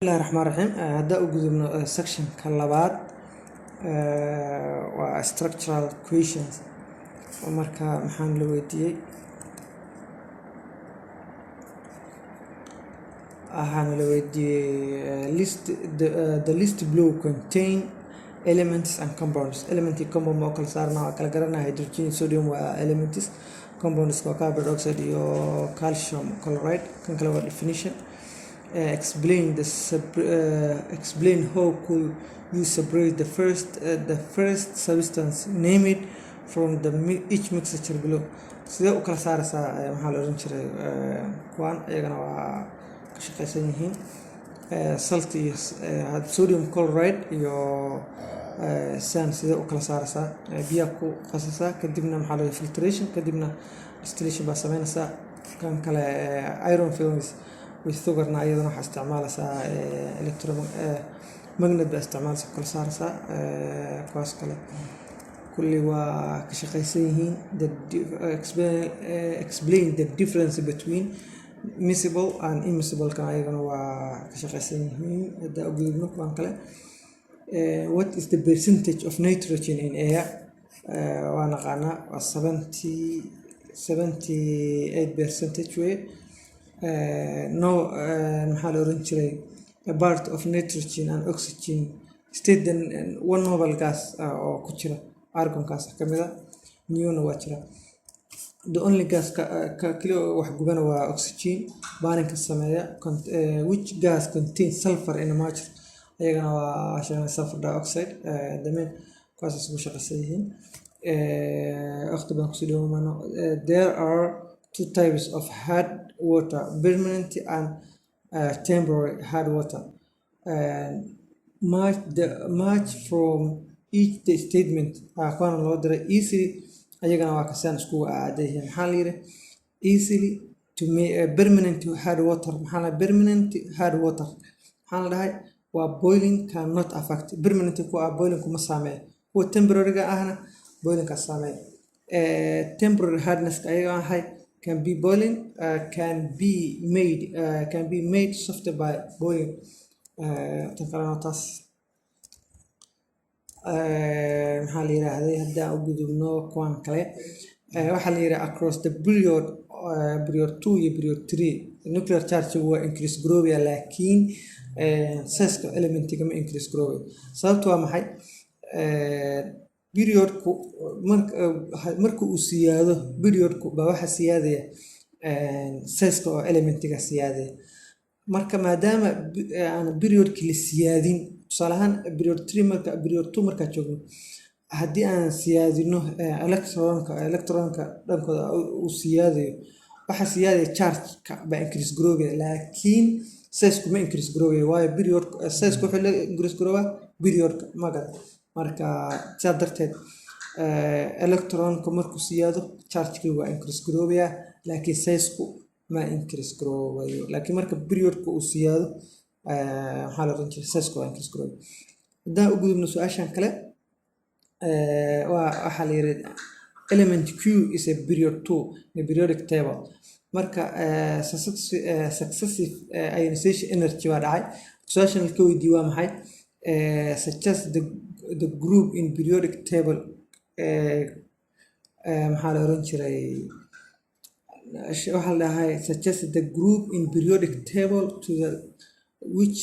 الله الرحمن الرحيم هدا u gudubno sectionka labaad waa structural questions marka maxaan la weydiiyey list the list below contain elements and compounds compound oo kala saarna kala garanaa hydrogen sodium waa elements compounds waa carbon dioxide iyo calcium chloride kan kale waa definition. Explain how could you separate the first substance named from each mixture below. Sidee u kala saaraysaa maxaa la oran jiray kuwan iyagana waa ka shaqeysan yihiin salt iyo sodium chloride iyo sand. Sidee u kala saaraysaa biyaha ku qasaysaa kadibna maxaa la filtration kadibna distillation baa sameynaysaa. kan kale iron films with sugarna ayadana waxaa isticmaalaysaa magnet baa isticmaalaysaa kala saaraysaa kuwaas kale kulli waa ka shaqeysan yihiin. Explain the difference between miscible and immiscible kan ayagana waa ka shaqeysan yihiin. hadaa u gudubno kuwan kale what is the percentage of nitrogen in air waa naqaanaa waa 78% way. maxaa la oran jiray a part of nitrogen and oxygen state then one noble gas oo ku jira argon gas kamida neon waa jira. The only gas ka kaliya wax gubana waa oxygen baaninka sameeya which gas contains sulfur in much ayagana waa sulfur dioxide damen kuwaas isku shaqeysan yihiin. waqti baan ku soo dhawaano there are two types of hard water, permanent and temporary hard water. Much from each statement aqoon loo diray easily ayagana waa kasaan isku aadeeyeen. maxaa la yiri easily to make permanent hard water maxaa la permanent hard water maxaa la dhahay waa boiling cannot affect permanent ku boiling kuma saameeyo kuwa temporary ga ahna boiling ka saameeyo. Temporary hardness ayaga ahay can be boiling can be made softer by boiling. taas maxaa la yiraahday hadaa u gudubno kuwan kale waxaa la yiraahdaa across the period 2 iyo period 3 nuclear charge waa increase growaya laakiin size elementiga ma increase growaya. sababtu waa maxay periodku marka uu siyaado periodku baa waxa siyaadaya size oo elementiga siyaadaya. marka maadaama aan periodki la siyaadin tusaale ahaan period 3 marka period 2 marka joogno haddii aan siyaadino electronka dhankooda uu siyaadayo waxa siyaadaya charge ka baa increase growaya laakiin size kuma increase growaya waayo period size ku xilli increase growaya period magad. marka sidaa darteed electronka markuu siyaado charge-ki waa increase growaya laakiin size-ku ma increase growayo. laakiin marka period-ku uu siyaado maxaa la oran jiray size-ku waa increase growaya. haddaan u gudubno su-aashan kale waxaa la yiri element Q is a period 2 in a periodic table. marka successive ionization energy waa dhacay. su-aashan la weydiiyey waa maxay suggest the group in periodic table maxaa la oran jiray waxaa la dhahay suggest the group in periodic table to the which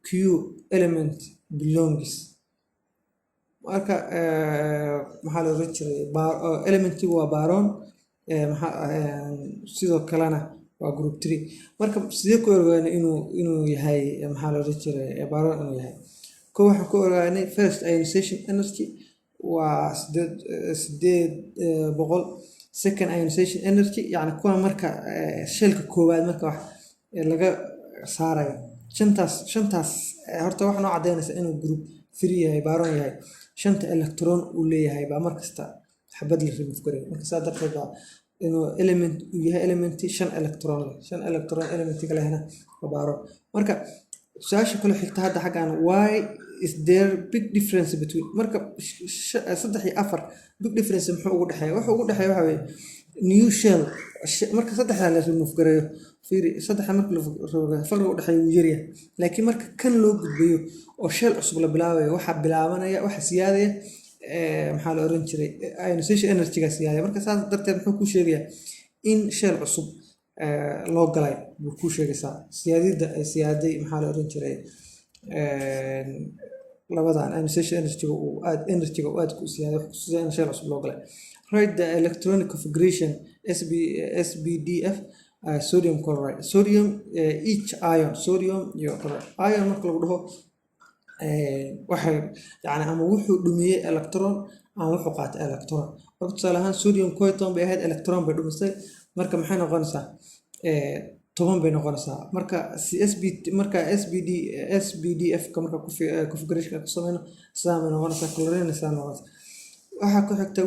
Q element belongs. marka maxaa la oran jiray elementigu waa baron sidoo kalena waa group 3. marka sidee ku ogaanay inuu yahay maxaa la oran jiray baron inuu yahay waxaan ku ogaanay first ionization energy waa 800. second ionization energy yani kuwa marka shelka koowaad marka wax laga saarayo shantaas horta waxa noo cadeynaysa inuu group 3 yahay baron yahay. 5 electron uu leeyahay baa markasta xabad la remove gareeyo. marka saa darteed inuu element uu yahay element 5 electron elementiga lehna waa baron. marka su-aasha kale xigta hadda xaggan why is there big difference between marka 3 iyo 4 big difference muxuu ugu dhaxeeyaa waxa ugu dhaxeeyaa waxa weeye new shell marka saddexda la remove gareeyo fiiri saddexda marka la rogo farqiga u dhaxeeya wuu yaryahay laakiin marka kan loo gudbayo oo shell cusub la bilaabayo waxa bilaabanaya waxa siyaadaya maxaa la oran jiray ionization energy-ga siyaadaya marka saas darteed muxuu ku sheegayaa in shell cusub loo galay buu ku sheegaysaa siyaadida ay siyaaday maxaa la oran jiray labadan ionization energy-ga uu aad ku siyaaday wax ku siyaaday in shell cusub loo galay. Write the electronic configuration SBDF sodium chloride sodium each ion sodium iyo chloride ion marka lagu dhaho waxay yani ama wuxuu dhumiyay electron ama wuxuu qaatay electron marka tusaale ahaan sodium coatom bay ahayd electron bay dhumisay marka maxay noqonaysaa 10 bay noqonaysaa marka marka SBDF ka marka configuration ku sameyno saamay noqonaysaa chlorine saamay noqonaysaa waxaa ku xigta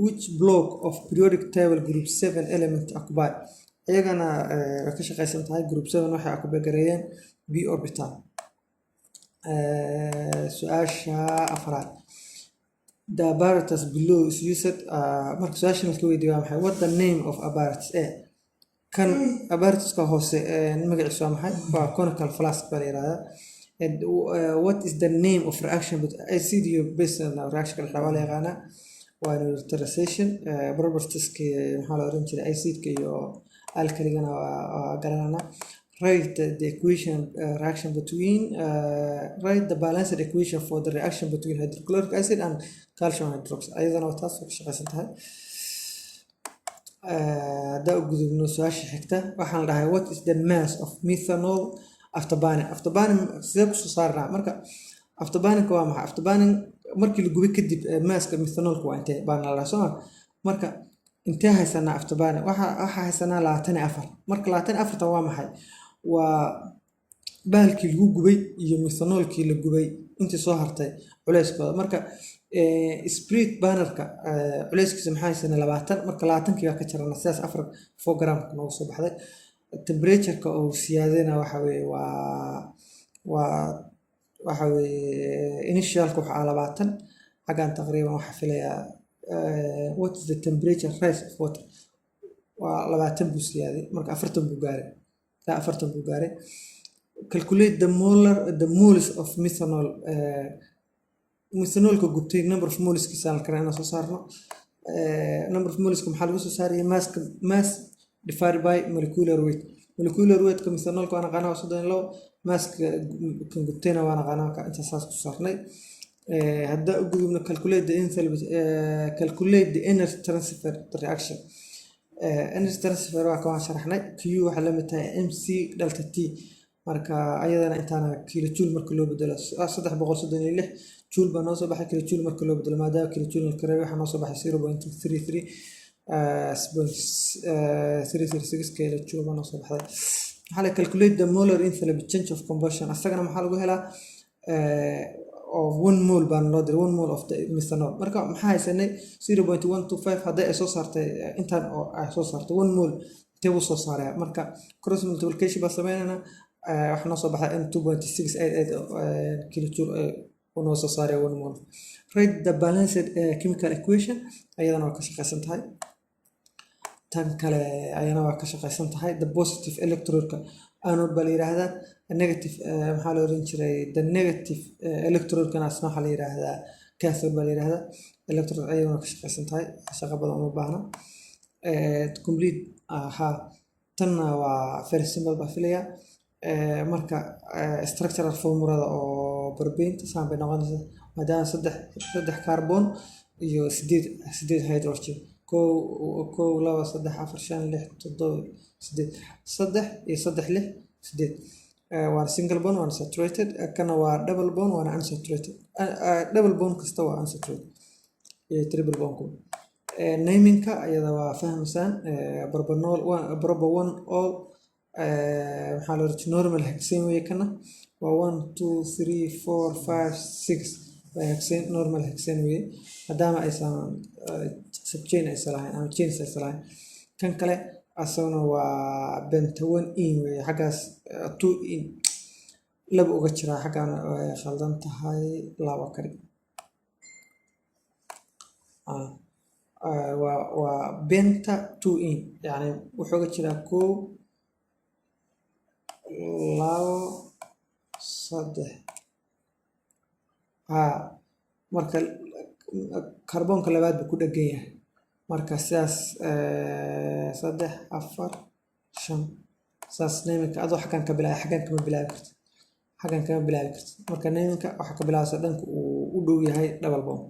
which block of periodic table group 7 element occupy iyagana ka shaqeysan tahay group 7 waxay occupy gareeyeen b orbital. Su'aasha afraad the apparatus below is used marka su'aasha marka weydiiyo waa maxay what the name of apparatus kan apparatuska hoose magaciisa waa maxay waa conical flask baa la yiraahdaa. What is the name of reaction with acid base reaction ka dhaxla la yaqaana waa neutralization properties-ka maxaa la oran jiray acid-ka iyo alkaligana waa garanana. Write the equation reaction between write the balanced equation for the reaction between hydrochloric acid and calcium hydroxide ayadana waa taas ku shaqeysan tahay. Da u gudubno su'aasha xigta waxaan dhahay what is the mass of methanol after burning sidee ku soo saarnaa marka after burning waa maxay after burning markii la gubay kadib maaska methanolka waa intee baan la soo marka intee haysanaa after burning waxa haysanaa 24 marka 24 waa maxay waa baalkii lagu gubay iyo methanolkii la gubay intii soo hartay culeyskooda marka split burnerka culeyskiisa maxay haysanaa 20 marka 20 ka jarana sidaas 4 gram noogu soo baxday. Temperature-ka oo siyaadana waxa weeye waxa weeye initial-ka waxa 20 xagan taqriiban waxa filayaa what is the temperature rise of water waa 20 buu siyaaday marka 40 buu gaaray calculate the moles of methanol methanolka gubtay number of moles kiisa la karana soo saarno number of moles maxaa lagu soo saaraya mass divided by molecular weight ka methanolka waa naqaanaa 32 mass kan gubtayna waa naqaanaa ka inta saas ku saarnay. Hadda u gudubno calculate the energy transfer reaction energy transfer waa ka sharaxnay q waxa la mid tahay mc delta t marka ayadana intaana kilojoule marka loo bedelo 336 joule baa noo soo baxay kilojoule marka loo bedelo maadaama kilojoule marka waxa noo soo baxay 0.33 336 kilojoule baa noo soo baxday. Waxaa la calculate the molar enthalpy change of combustion asagana maxaa lagu helaa of 1 mole baan loo diray 1 mole of the methanol marka maxaa haysanay 0.125 hadday ay soo saartay intaan oo ay soo saartay 1 mole intee buu soo saaraya marka cross multiplication baa sameynana waxa noo soo baxay in 2.688 kilojoule oo noo soo saaray 1 mole. Write the balanced chemical equation ayadana waa ka shaqeysan tahay tan kale ayana waa ka shaqeysan tahay the positive electrode anode baa la yiraahdaa negative maxaa la oran jiray the negative electrode kana asna waxa la yiraahdaa cathode baa la yiraahdaa electrode ayana waa ka shaqeysan tahay shaqo badan uma baahna complete tan waa very simple baa filaya marka structural formula oo barbenta saan bay noqonaysaa maadaama saddex carbon iyo 8 hydrogen kow 2 3 4 5 6 7 8 waa single bond waa saturated kana waa double bond waa unsaturated double bond kasta waa unsaturated iyo triple bond naming-ka ayada waa fahmaysan propanol propo 1 all maxaa la oran normal hexane way kana waa 1 2 3 4 5 6 hexane normal hexane way maadaama aysan subchain ay salahayn ama chain ay salahayn kan kale asaguna waa pentawan in way xagaas 2 in laba uga jira xagaan ay khaldan tahay laba kali waa benta 2 in yani wuxuu jiraa 1 2 3 marka kaarboonka labaad buu ku dhagan yahay marka sidaas 3 4 5 saas naminka adoo xagan ka bilaa xagan kama bilaabi kartid marka naminka waxa ka bilaabsa dhanka uu u dhow yahay double bond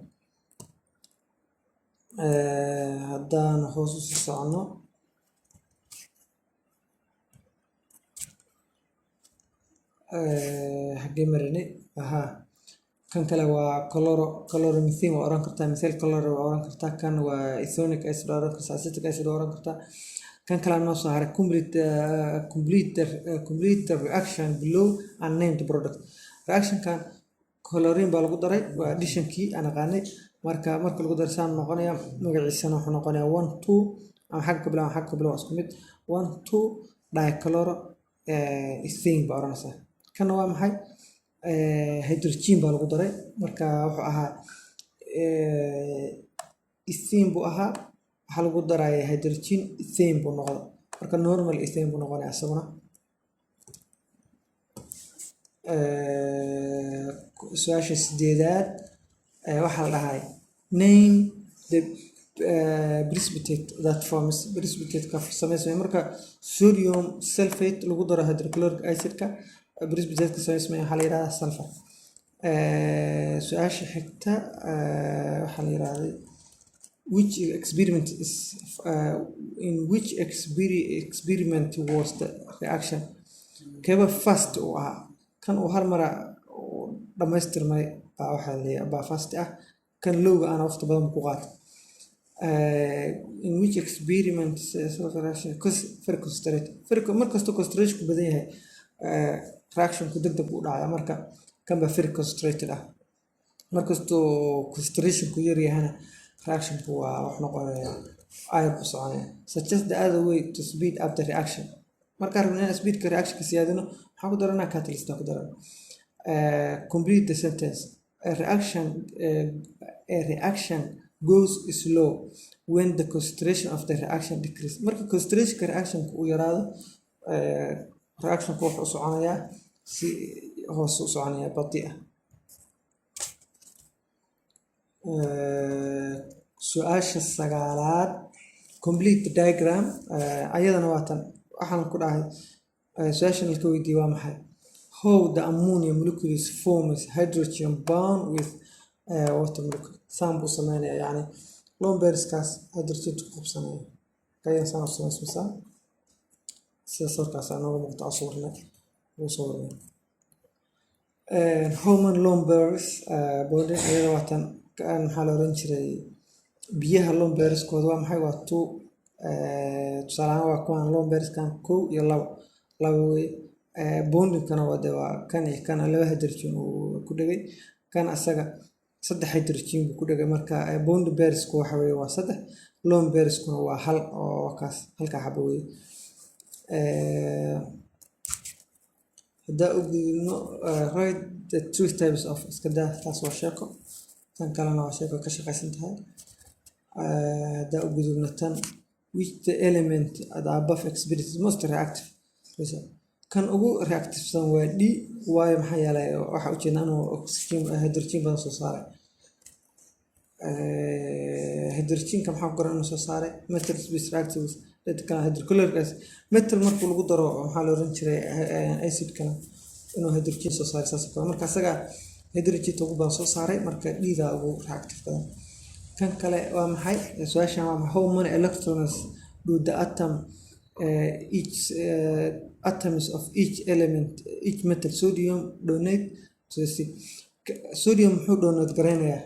haddaan hoos u sii socono xagee marinay kan kale waa chloromethane waa oran kartaa methyl chloride waa oran kartaa kan waa ethonic acid waa oran kartaa acetic acid waa oran kartaa kan kale noo soo haray complete reaction below unnamed product reaction kan chlorine baa lagu daray waa addition kii aan aqaanay marka lagu daray saan noqonaya magaciisana wuxuu noqonayaa 1 2 ama xagga ka bilaw isku mid 1 2 dichloro ethane baa oranaysaa kana waa maxay hydrogen baa lagu daray marka wuxuu ahaa ethane buu ahaa waxa lagu daray hydrogen ethane buu noqday marka normal ethane buu noqonayaa asaguna su'aasha 8aad waxa la dhahay name the precipitate that forms precipitate ka sameysmay marka sodium sulfate lagu daro hydrochloric acid ka precipitate ka sameysmay waxa la yiraahdaa sulfur su'aasha xigta waxa la yiraahdaa which experiment is in which experiment was the reaction kaba fast oo ah kan uu hal mar dhamaystirmay waxa la yiraahdaa fast ah kan lowga aan waqti badan ku qaato in which experiment reaction ferric markasta concentration ku badan yahay reaction ku degdeg u dhacaya marka kan ba ferric concentrated ah markasta concentration ku yar yahana reaction ku waa wax noqonaya ay ku soconaya suggest the other way to speed up the reaction marka rabnaa speed ka reaction ka siyaadino waxa ku daranaa catalyst ku daran complete the sentence a reaction goes slow when the concentration of the reaction decrease marka concentration ka reaction ku yaraado reaction ku wuxuu soconayaa si hoos u soconaya badi'a su'aasha 9aad complete the diagram ayadana waatan waxaan ku dhahay su'aashan la weydiiyay waa maxay how the ammonia molecules forms hydrogen bond with water molecule sample sameynaya yani lone pairs kaas hydrogen ku qabsanaya kaya sample sameysmasa sida sawirkaas aan ugu muuqdo sawirnay human lone pairs body ayada waatan kan maxaa la oran jiray biyaha lone pairs kooda waa maxay waa 2 tusaale waa kuwan lone pairs kan 1 iyo 2 way bonding kana waa kan iyo kan laba hydrogen uu ku dhagay kan asaga 3 hydrogen buu ku dhagay marka bond pairs ku waxa weeye waa 3 lone pairs kuna waa hal oo kaas halka xabo weeye hada ogno write the two types of iskada taas waa sheeko tan kalena waa sheeko ka shaqeysan tahay hada ogno tan which the element at the above experience most reactive kan ugu reactive san waa D waayo maxaa yeelay waxa u jeedaan oo oxygen hydrogen badan soo saaray hydrogen ka maxaa qoran soo saaray metal is reactive with kan hydrochloric acid metal markuu lagu daro maxaa la oran jiray acid kana inuu hydrogen soo saaray saas marka asaga hydrogen ugu badan soo saaray marka D-da ugu reactive badan kan kale waa maxay su'aashan waa how many electrons do the atoms of each element each metal sodium donate to the sodium wuxuu donate gareynayaa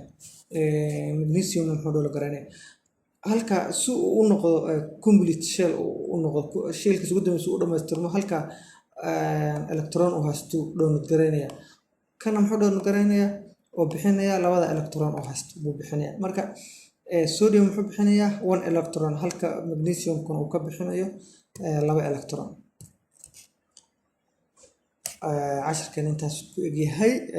magnesium wuxuu donate gareynayaa halka si uu u noqdo complete shell u noqdo shellka ugu dambeeyay uu dhameystirmo halka electron uu haysto donate gareynayaa kana muxuu donate gareynayaa oo bixinaya labada electron oo haysto buu bixinaya marka sodium wuxuu bixinayaa 1 electron halka magnesium kun uu ka bixinayo 2 electron عشر كان انت